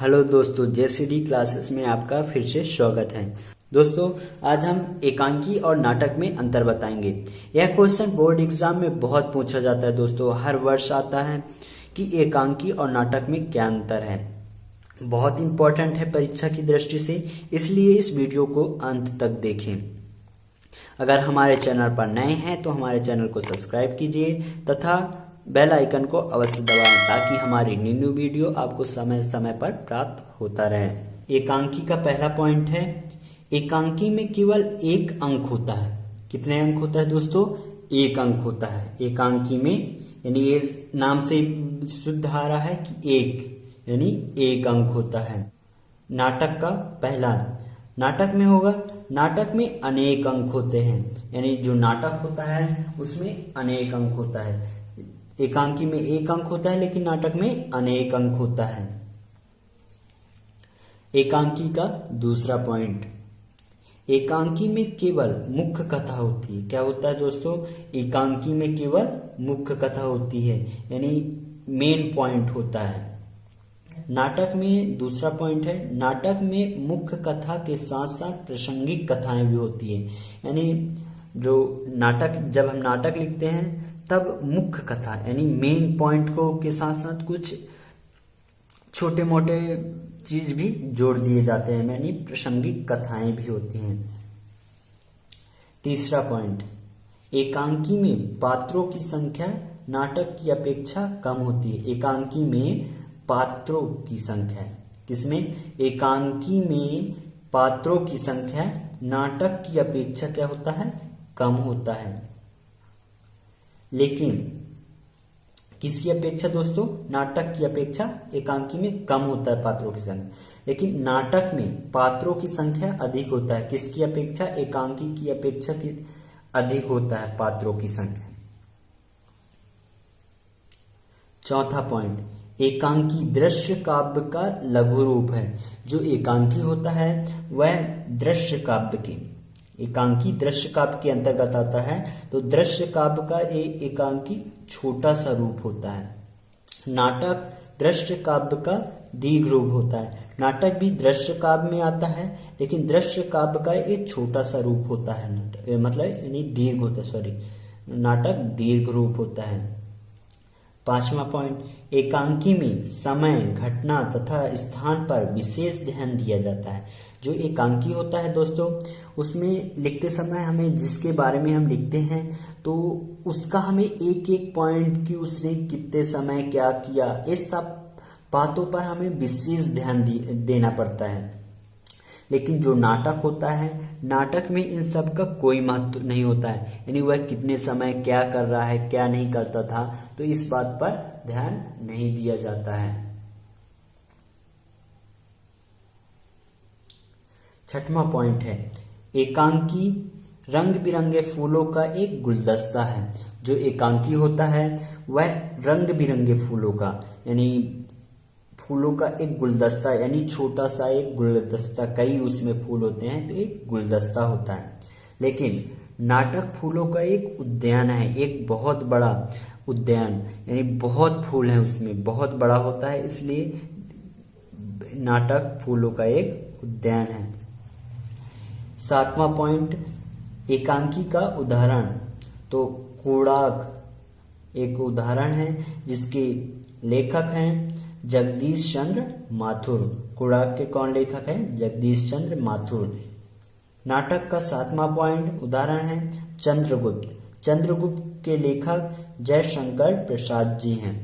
Hello दोस्तों, जेसीडी classes में आपका फिर से स्वागत है। दोस्तों, आज हम एकांकी और नाटक में अंतर बताएंगे। यह क्वेश्चन बोर्ड एग्जाम में बहुत पूछा जाता है दोस्तों, हर वर्ष आता है कि एकांकी और नाटक में क्या अंतर है। बहुत इंपॉर्टेंट है परीक्षा की दृष्टि से, इसलिए इस वीडियो को अंत तक देखें। अगर हमारे चैनल पर नए हैं तो हमारे चैनल को सब्सक्राइब कीजिए तथा बेल आइकन को अवश्य दबाएं ताकि हमारी न्यू वीडियो आपको समय समय पर प्राप्त होता रहे। एकांकी का पहला पॉइंट है, एकांकी में केवल एक अंक होता है। कितने अंक होता है दोस्तों? एक अंक होता है एकांकी में, यानी ये नाम से शुद्ध आ रहा है कि एक, यानी एक अंक होता है। नाटक का पहला, नाटक में होगा, नाटक में अनेक अंक होते हैं, यानी जो नाटक होता है उसमें अनेक अंक होता है। एकांकी में एक अंक होता है लेकिन नाटक में अनेक अंक होता है। एकांकी का दूसरा पॉइंट, एकांकी में केवल मुख्य कथा होती है। क्या होता है दोस्तों? एकांकी में केवल मुख्य कथा होती है, यानी मेन पॉइंट होता है। नाटक में दूसरा पॉइंट है, नाटक में मुख्य कथा के साथ साथ प्रासंगिक कथाएं भी होती है। यानी जो नाटक, जब हम नाटक लिखते हैं तब मुख्य कथा यानी मेन पॉइंट को के साथ साथ कुछ छोटे मोटे चीज भी जोड़ दिए जाते हैं, यानी प्रासंगिक कथाएं भी होती हैं। तीसरा पॉइंट, एकांकी में पात्रों की संख्या नाटक की अपेक्षा कम होती है। एकांकी में पात्रों की संख्या, किसमें? एकांकी में पात्रों की संख्या नाटक की अपेक्षा क्या होता है? कम होता है। लेकिन किसकी अपेक्षा दोस्तों? नाटक की अपेक्षा एकांकी में कम होता है पात्रों की संख्या, लेकिन नाटक में पात्रों की संख्या अधिक होता है। किसकी अपेक्षा? एकांकी की अपेक्षा की अधिक होता है पात्रों की संख्या। चौथा पॉइंट, एकांकी दृश्य काव्य का लघु रूप है। जो एकांकी होता है वह दृश्य काव्य के, एकांकी दृश्य काव्य के अंतर्गत आता है, तो दृश्य काव्य का एकांकी छोटा सा रूप होता है। नाटक दृश्य काव्य का दीर्घ रूप होता है। नाटक भी दृश्य काव्य में आता है लेकिन दृश्य काव्य का एक छोटा सा रूप होता है, मतलब यानी दीर्घ होता है, सॉरी, नाटक दीर्घ रूप होता है। पांचवा पॉइंट, एकांकी में समय, घटना तथा स्थान पर विशेष ध्यान दिया जाता है। जो एकांकी होता है दोस्तों, उसमें लिखते समय हमें जिसके बारे में हम लिखते हैं तो उसका हमें एक एक पॉइंट की उसने कितने समय क्या किया, इस सब बातों पर हमें विशेष ध्यान देना पड़ता है। लेकिन जो नाटक होता है, नाटक में इन सब का कोई महत्व नहीं होता है, यानी वह कितने समय क्या कर रहा है, क्या नहीं करता था, तो इस बात पर ध्यान नहीं दिया जाता है। छठवां पॉइंट है, एकांकी रंग बिरंगे फूलों का एक गुलदस्ता है। जो एकांकी होता है वह रंग बिरंगे फूलों का, यानी फूलों का एक गुलदस्ता, यानी छोटा सा एक गुलदस्ता, कई उसमें फूल होते हैं तो एक गुलदस्ता होता है। लेकिन नाटक फूलों का एक उद्यान है, एक बहुत बड़ा उद्यान, यानी बहुत फूल हैं उसमें, बहुत बड़ा होता है, इसलिए नाटक फूलों का एक उद्यान है। सातवां पॉइंट, एकांकी का उदाहरण, तो कोणार्क एक उदाहरण है जिसके लेखक हैं जगदीश चंद्र माथुर। कोणार्क के कौन लेखक हैं? जगदीश चंद्र माथुर। नाटक का सातवां पॉइंट उदाहरण है चंद्रगुप्त। चंद्रगुप्त के लेखक जयशंकर प्रसाद जी हैं।